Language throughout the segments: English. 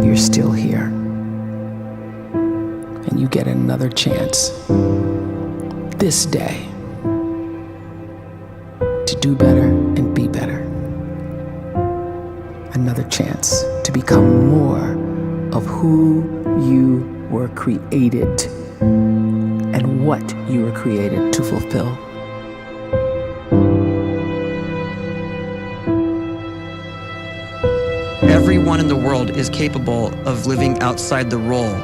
you're still here. And you get another chance this day to do better and be better. Another chance to become more of who you were created and what you were created to fulfill. Everyone in the world is capable of living outside the role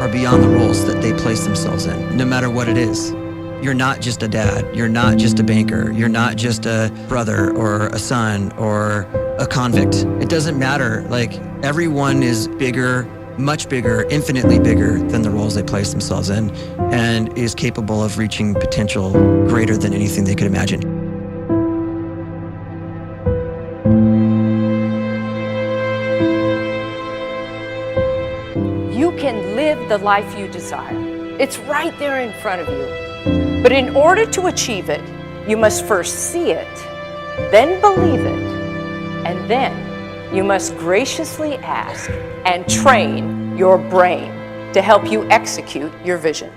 or beyond the roles that they place themselves in, no matter what it is. You're not just a dad, you're not just a banker, you're not just a brother or a son or a convict. It doesn't matter. Like, everyone is bigger, much bigger, infinitely bigger than the roles they place themselves in, and is capable of reaching potential greater than anything they could imagine. You can live the life you desire. It's right there in front of you. But in order to achieve it, you must first see it, then believe it, and then you must graciously ask and train your brain to help you execute your vision.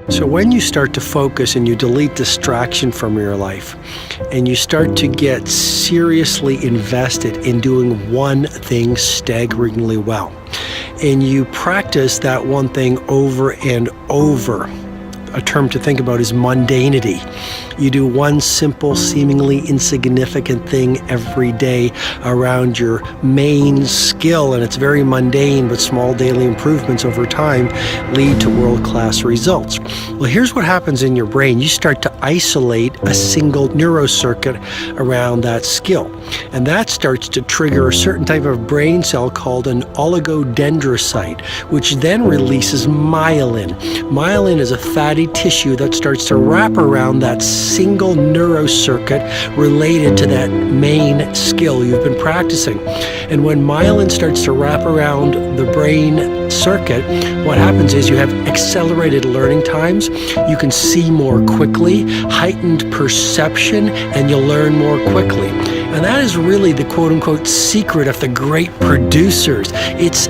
So when you start to focus and you delete distraction from your life, and you start to get seriously invested in doing one thing staggeringly well, and you practice that one thing over and over, a term to think about is mundanity. You do one simple, seemingly insignificant thing every day around your main skill, and it's very mundane, but small daily improvements over time lead to world-class results. Well, here's what happens in your brain. You start to isolate a single neurocircuit around that skill, and that starts to trigger a certain type of brain cell called an oligodendrocyte, which then releases myelin. Myelin is a fatty tissue that starts to wrap around that single neurocircuit related to that main skill you've been practicing. And when myelin starts to wrap around the brain circuit, what happens is you have accelerated learning times, you can see more quickly, heightened perception, and you'll learn more quickly. And that is really the quote-unquote secret of the great producers. It's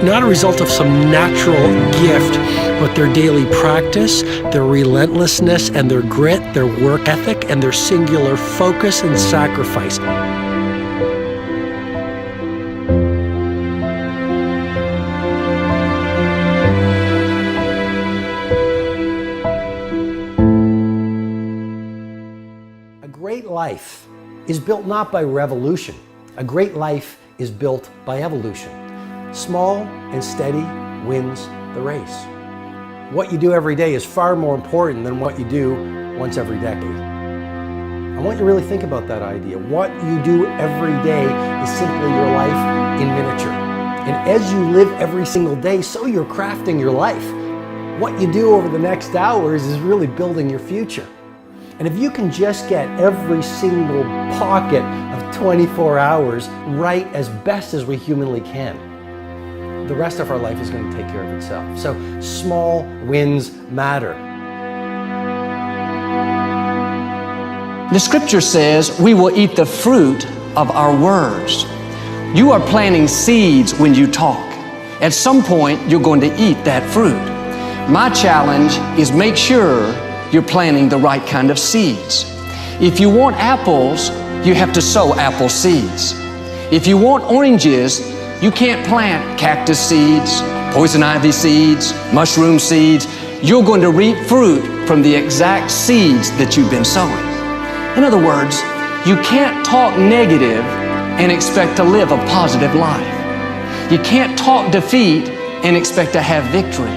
not a result of some natural gift, but their daily practice, their relentlessness and their grit, their work ethic, and their singular focus and sacrifice. A great life is built not by revolution. A great life is built by evolution. Small and steady wins the race. What you do every day is far more important than what you do once every decade. I want you to really think about that idea. What you do every day is simply your life in miniature. And as you live every single day, so you're crafting your life. What you do over the next hours is really building your future. And if you can just get every single pocket of 24 hours right as best as we humanly can, the rest of our life is going to take care of itself. So small wins matter. The scripture says we will eat the fruit of our words. You are planting seeds when you talk. At some point, you're going to eat that fruit. My challenge is make sure you're planting the right kind of seeds. If you want apples, you have to sow apple seeds. If you want oranges, you can't plant cactus seeds, poison ivy seeds, mushroom seeds. You're going to reap fruit from the exact seeds that you've been sowing. In other words, you can't talk negative and expect to live a positive life. You can't talk defeat and expect to have victory.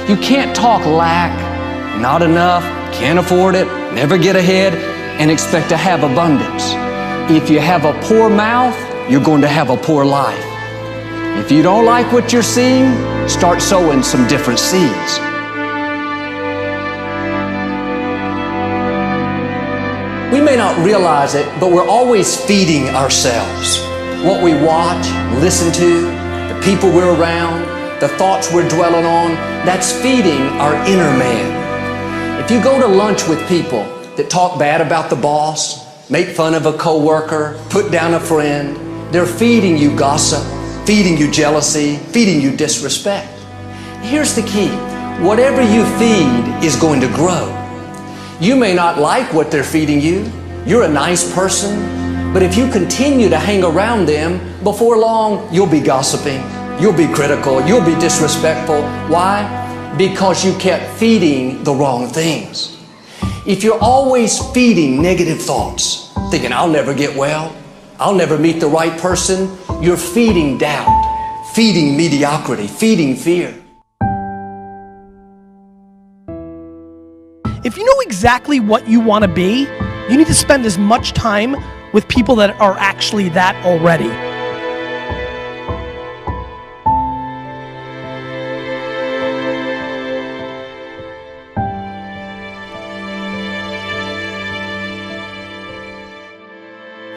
You can't talk lack, not enough, can't afford it, never get ahead, and expect to have abundance. If you have a poor mouth, you're going to have a poor life. If you don't like what you're seeing, start sowing some different seeds. We may not realize it, but we're always feeding ourselves. What we watch, listen to, the people we're around, the thoughts we're dwelling on, that's feeding our inner man. If you go to lunch with people that talk bad about the boss, make fun of a coworker, put down a friend. They're feeding you gossip, feeding you jealousy, feeding you disrespect. Here's the key. Whatever you feed is going to grow. You may not like what they're feeding you. You're a nice person, but if you continue to hang around them, before long, you'll be gossiping, you'll be critical, you'll be disrespectful. Why? Because you kept feeding the wrong things. If you're always feeding negative thoughts, thinking, I'll never get well, I'll never meet the right person, you're feeding doubt, feeding mediocrity, feeding fear. If you know exactly what you want to be, you need to spend as much time with people that are actually that already.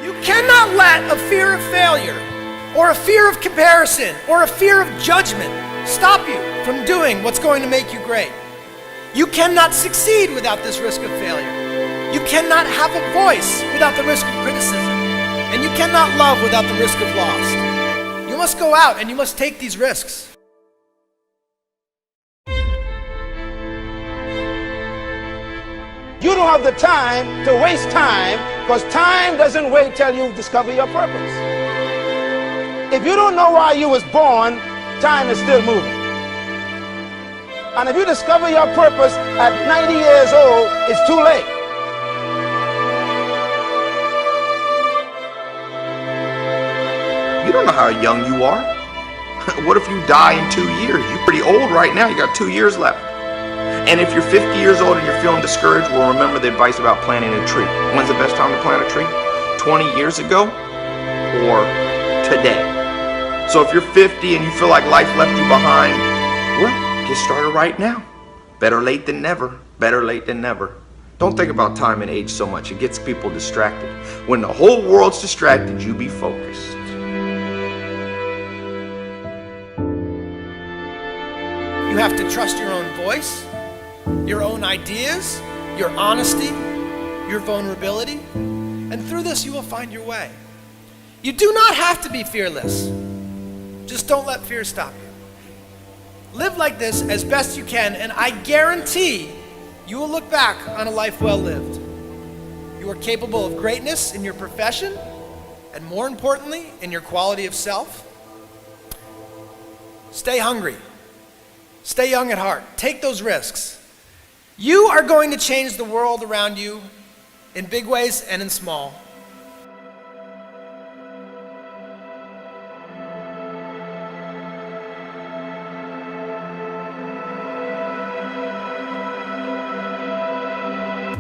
You cannot let a fear of failure, or a fear of comparison, or a fear of judgment stop you from doing what's going to make you great. You cannot succeed without this risk of failure. You cannot have a voice without the risk of criticism. And you cannot love without the risk of loss. You must go out and you must take these risks. You don't have the time to waste time, because time doesn't wait till you discover your purpose. If you don't know why you was born, time is still moving. And if you discover your purpose at 90 years old, it's too late. You don't know how young you are. What if you die in 2 years? You're pretty old right now. You got 2 years left. And if you're 50 years old and you're feeling discouraged, well, remember the advice about planting a tree. When's the best time to plant a tree? 20 years ago or today? So if you're 50 and you feel like life left you behind, well, get started right now. Better late than never. Better late than never. Don't think about time and age so much. It gets people distracted. When the whole world's distracted, you be focused. You have to trust your own voice, your own ideas, your honesty, your vulnerability, and through this you will find your way. You do not have to be fearless. Just don't let fear stop you. Live like this as best you can, and I guarantee you will look back on a life well lived. You are capable of greatness in your profession, and more importantly, in your quality of self. Stay hungry. Stay young at heart. Take those risks. You are going to change the world around you in big ways and in small.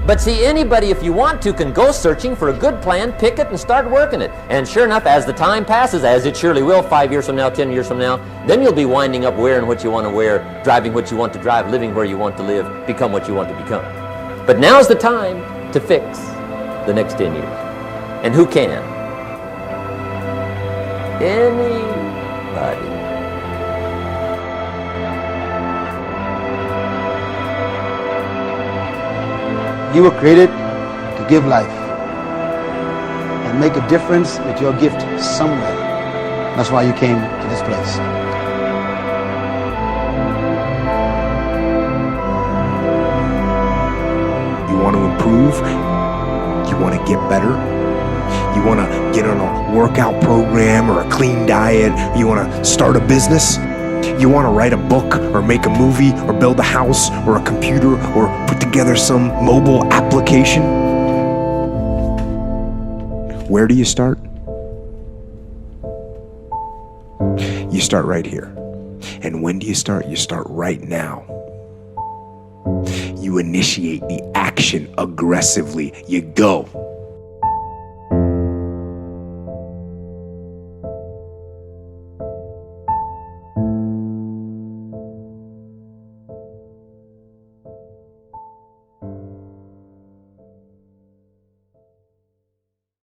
But see, anybody, if you want to, can go searching for a good plan, pick it, and start working it. And sure enough, as the time passes, as it surely will 5 years from now, 10 years from now, then you'll be winding up wearing what you want to wear, driving what you want to drive, living where you want to live, become what you want to become. But now's the time to fix the next 10 years. And who can? Anybody. You were created to give life and make a difference with your gift somewhere. That's why you came to this place. You want to improve? You want to get better? You want to get on a workout program or a clean diet? You want to start a business? You want to write a book or make a movie or build a house or a computer or put together some mobile application? Where do you start? You start right here. And when do you start? You start right now. You initiate the action aggressively. You go.